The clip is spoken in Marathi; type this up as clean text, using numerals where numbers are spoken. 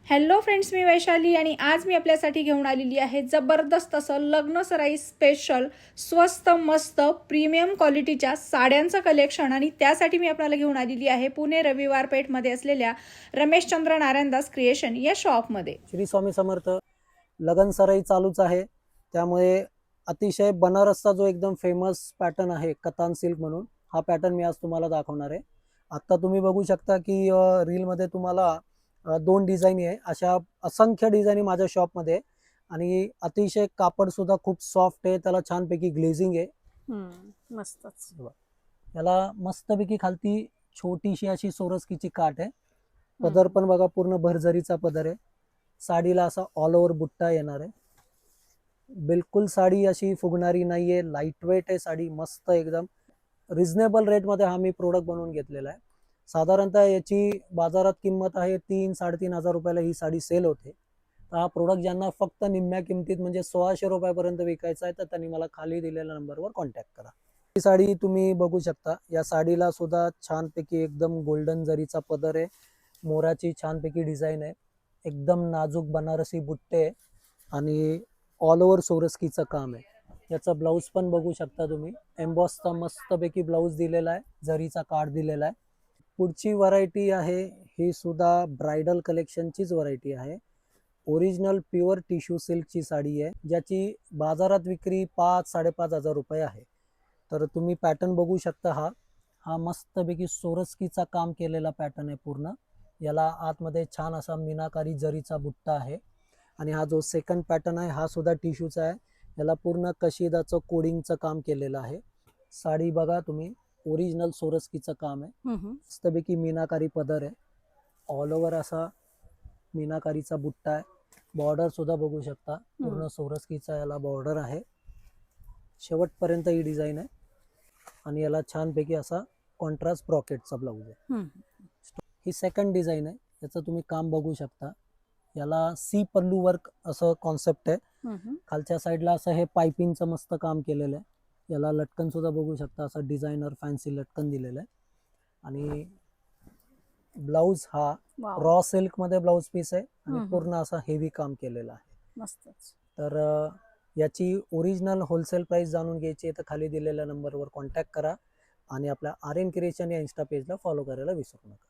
हॅलो फ्रेंड्स, मी वैशाली आणि आज मी आपल्यासाठी घेऊन आलेली आहे जबरदस्त असं लग्न सराई स्पेशल स्वस्त मस्त प्रीमियम क्वालिटीच्या साड्यांचं कलेक्शन. आणि त्यासाठी मी आपल्याला घेऊन आलेली आहे पुणे रविवार पेठमध्ये असलेल्या रमेशचंद्र नारायणदास क्रिएशन या शॉपमध्ये. श्री स्वामी समर्थ. लगन सराई चालूच आहे, त्यामुळे अतिशय बनारसचा जो एकदम फेमस पॅटर्न आहे कतान सिल्क म्हणून, हा पॅटर्न मी आज तुम्हाला दाखवणार आहे. आता तुम्ही बघू शकता की रीलमध्ये तुम्हाला दोन डिझाईन आहे, अशा असंख्य डिझाईन माझ्या शॉपमध्ये आहे. आणि अतिशय कापड सुद्धा खूप सॉफ्ट आहे, त्याला छानपैकी ग्लेझिंग आहे. मस्तच. याला मस्तपैकी खालती छोटीशी अशी सोरस्कीची काठ आहे. पदर पण बघा पूर्ण भरजरीचा पदर आहे. साडीला असा ऑल ओव्हर बुट्टा येणार आहे. बिलकुल साडी अशी फुगणारी नाहीये, लाईट वेट आहे साडी, मस्त एकदम रिझनेबल रेटमध्ये हा मी प्रोडक्ट बनवून घेतलेला आहे. साधारणतः याची बाजारात किंमत आहे 3-3.5 रुपयाला ही साडी सेल होते. तर हा प्रोडक्ट ज्यांना फक्त निम्म्या किमतीत म्हणजे 1600 रुपयापर्यंत विकायचा आहे, तर त्यांनी मला खाली दिलेल्या नंबरवर कॉन्टॅक्ट करा. ही साडी तुम्ही बघू शकता, या साडीला सुद्धा छानपैकी एकदम गोल्डन जरीचा पदर आहे, मोराची छानपैकी डिझाईन आहे, एकदम नाजूक बनारसी बुट्टे आहे आणि ऑल ओव्हर सोरस्कीचं काम आहे. याचा ब्लाऊज पण बघू शकता तुम्ही, एम्बॉसचा मस्तपैकी ब्लाऊज दिलेला आहे, जरीचा कार्ड दिलेला आहे. पुढची व्हरायटी आहे ही सुद्धा ब्रायडल कलेक्शनचीच व्हरायटी आहे. ओरिजिनल प्युअर टिश्यू सिल्कची साडी आहे, ज्याची बाजारात विक्री 5-5.5 हजार रुपये आहे. तर तुम्ही पॅटर्न बघू शकता, हा मस्तपैकी सोरस्कीचा काम केलेला पॅटर्न आहे पूर्ण. याला आतमध्ये छान असा मीनाकारी जरीचा बुट्टा आहे. आणि हा जो सेकंड पॅटर्न आहे हा सुद्धा टिश्यूचा आहे, याला पूर्ण कशिदाचं कोडिंगचं काम केलेलं आहे. साडी बघा तुम्ही, ओरिजिनल सोरस्कीचं काम आहे, मस्तपैकी मीनाकारी पदर आहे, ऑल ओव्हर असा मीनाकारीचा बुट्टा आहे. बॉर्डर सुद्धा बघू शकता, पूर्ण सोरस्कीचा याला बॉर्डर आहे. शेवटपर्यंत ही डिझाईन आहे आणि याला छानपैकी असा कॉन्ट्रास्ट ब्रॉकेटचा ब्लाऊज आहे. ही सेकंड डिझाईन आहे, याचं तुम्ही काम बघू शकता. याला सी पल्लू वर्क असं कॉन्सेप्ट आहे. खालच्या साईडला असं हे पायपिंगचं मस्त काम केलेलं आहे. याला लटकन सुद्धा बघू शकता, असं डिझायनर फॅन्सी लटकन दिलेलं आहे. आणि ब्लाऊज हा रॉ सिल्क मध्ये ब्लाऊज पीस आहे आणि पूर्ण असा हेवी काम केलेलं आहे. मस्तच. तर याची ओरिजिनल होलसेल प्राइस जाणून घ्यायची आहे तर खाली दिलेल्या नंबरवर कॉन्टॅक्ट करा आणि आपल्या आर्यन क्रिएशन या इन्स्टा पेजला फॉलो करायला विसरू नका.